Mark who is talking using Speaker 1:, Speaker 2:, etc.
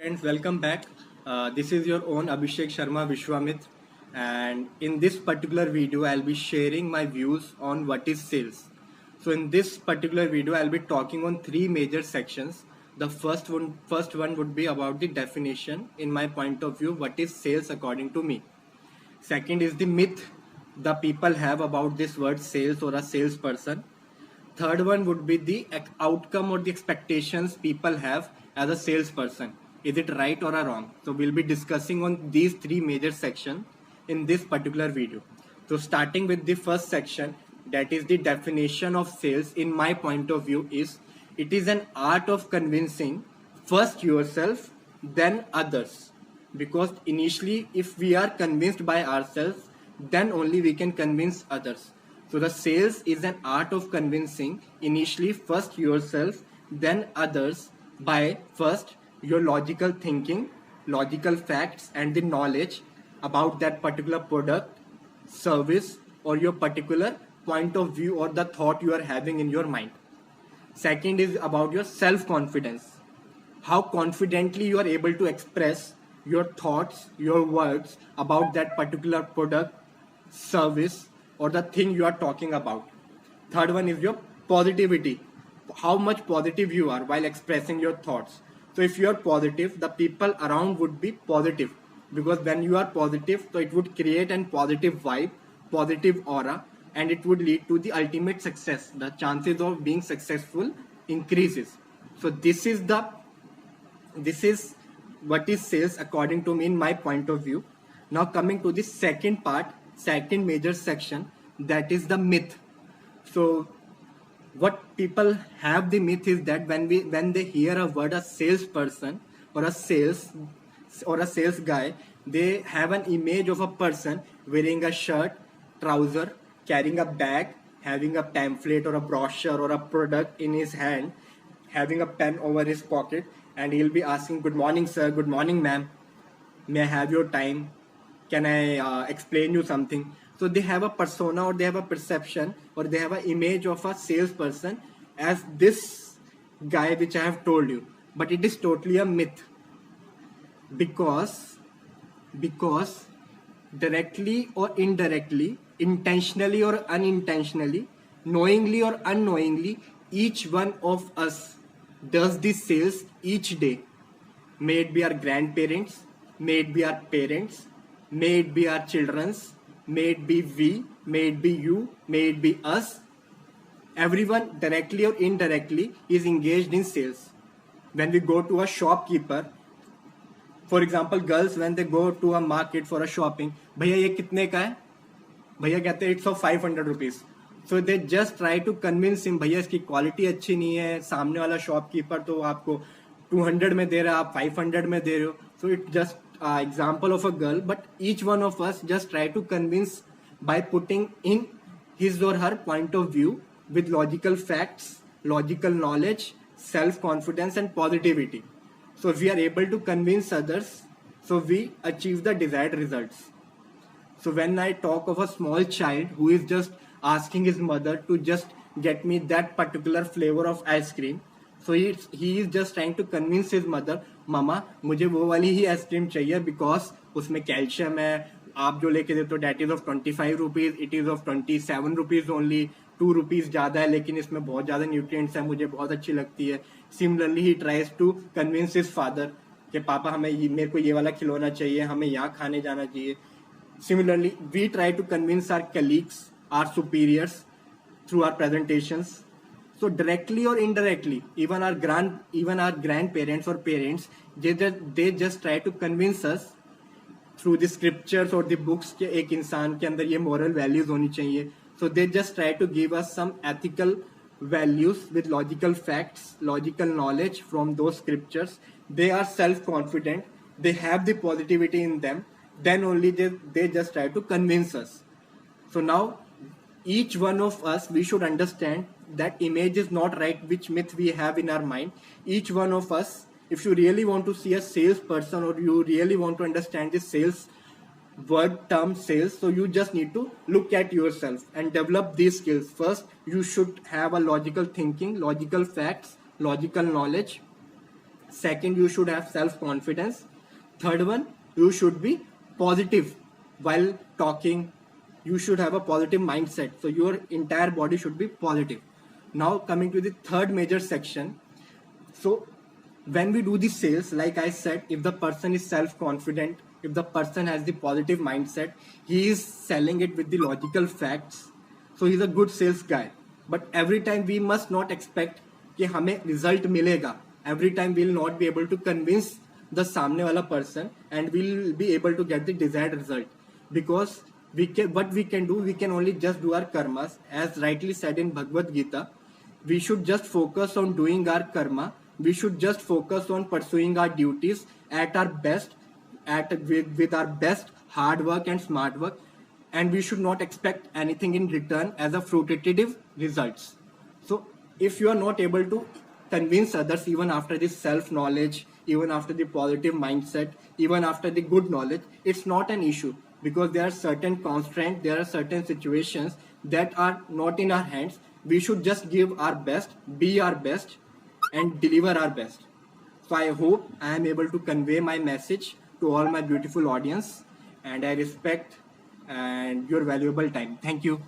Speaker 1: Friends, welcome back. This is your own Abhishek Sharma Vishwamit, and in this particular video, I'll be sharing my views on what is sales. So, in this particular video, I'll be talking on three major sections. The first one would be about the definition, in my point of view, what is sales according to me. Second is the myth the people have about this word sales or a salesperson. Third one would be the outcome or the expectations people have as a salesperson. Is it right or a wrong? So we'll be discussing on these three major sections in this particular video. So starting with the first section, that is the definition of sales. In my point of view, is it is an art of convincing first yourself, then others. Because initially, if we are convinced by ourselves, then only we can convince others. So the sales is an art of convincing initially first yourself, then others by first your logical thinking, logical facts, and the knowledge about that particular product, service, or your particular point of view or the thought you are having in your mind. Second is about your self confidence. How confidently you are able to express your thoughts, your words about that particular product, service, or the thing you are talking about. Third one is your positivity. How much positive you are while expressing your thoughts. So if you are positive, the people around would be positive, because when you are positive, so it would create a positive vibe, positive aura, and it would lead to the ultimate success. The chances of being successful increases. So this is what is sales according to me in my point of view. Now coming to the second part, second major section, that is the myth. So what people have the myth is that when they hear a word a salesperson or a sales guy, they have an image of a person wearing a shirt, trouser, carrying a bag, having a pamphlet or a brochure or a product in his hand, having a pen over his pocket, and he'll be asking, good morning sir, good morning ma'am, may I have your time, can I explain you something. So they have a persona, or they have a perception, or they have an image of a salesperson as this guy which I have told you. But it is totally a myth, because directly or indirectly, intentionally or unintentionally, knowingly or unknowingly, each one of us does this sales each day. May it be our grandparents, may it be our parents, may it be our children's, may it be we, may it be you, may it be us. Everyone, directly or indirectly, is engaged in sales. When we go to a shopkeeper, for example, girls, when they go to a market for a shopping, भैया ये कितने का है? भैया कहते हैं it's of 500 rupees. So they just try to convince him, भैया इसकी क्वालिटी अच्छी नहीं है, सामने वाला शॉपकीपर तो आपको 200 में दे रहा है, आप 500 में दे रहे हो. So it just example of a girl, but each one of us just try to convince by putting in his or her point of view with logical facts, logical knowledge, self-confidence, and positivity. So if we are able to convince others, so we achieve the desired results. So when I talk of a small child who is just asking his mother to just get me that particular flavor of ice cream, so he is just trying to convince his mother, मामा मुझे वो वाली ही ice cream चाहिए because उसमें calcium है, आप जो लेके देते हो date is of 25 rupees, it is of 27 rupees only, 2 rupees ज्यादा है लेकिन इसमें बहुत ज्यादा न्यूट्रिएंट्स है, मुझे बहुत अच्छी लगती है. सिमिलरली ही tries to convince his father कि पापा मेरे को ये वाला खिलौना चाहिए, हमें यहाँ खाने जाना चाहिए. Similarly, we try to convince our colleagues, our superiors through our presentations. So directly or indirectly, even our grandparents or parents, they just try to convince us through the scriptures or the books कि एक इंसान के अंदर ये moral values होनी चाहिए. So they just try to give us some ethical values with logical facts, logical knowledge from those scriptures. They are self-confident. They have the positivity in them. Then only they just try to convince us. So now each one of us, we should understand that image is not right, which myth we have in our mind. Each one of us, if you really want to see a salesperson or you really want to understand the sales word term sales, so you just need to look at yourself and develop these skills. First, you should have a logical thinking, logical facts, logical knowledge. Second, you should have self-confidence. Third one, you should be positive while talking. You should have a positive mindset. So your entire body should be positive. Now coming to the third major section. So when we do the sales, like I said, if the person is self-confident, if the person has the positive mindset, he is selling it with the logical facts. So he's a good sales guy. But every time we must not expect कि हमें result मिलेगा. Every time we'll not be able to convince the सामने वाला person and we'll be able to get the desired result. Because what we can do, we can only just do our karmas. As rightly said in Bhagavad Gita, we should just focus on doing our karma. We should just focus on pursuing our duties at our best, with our best hard work and smart work, and we should not expect anything in return as a fruitative results. So if you are not able to convince others even after this self knowledge, even after the positive mindset, even after the good knowledge, it's not an issue, because there are certain constraints, there are certain situations that are not in our hands. We should just give our best, be our best, and deliver our best. So I hope I am able to convey my message to all my beautiful audience, and I respect and your valuable time. Thank you.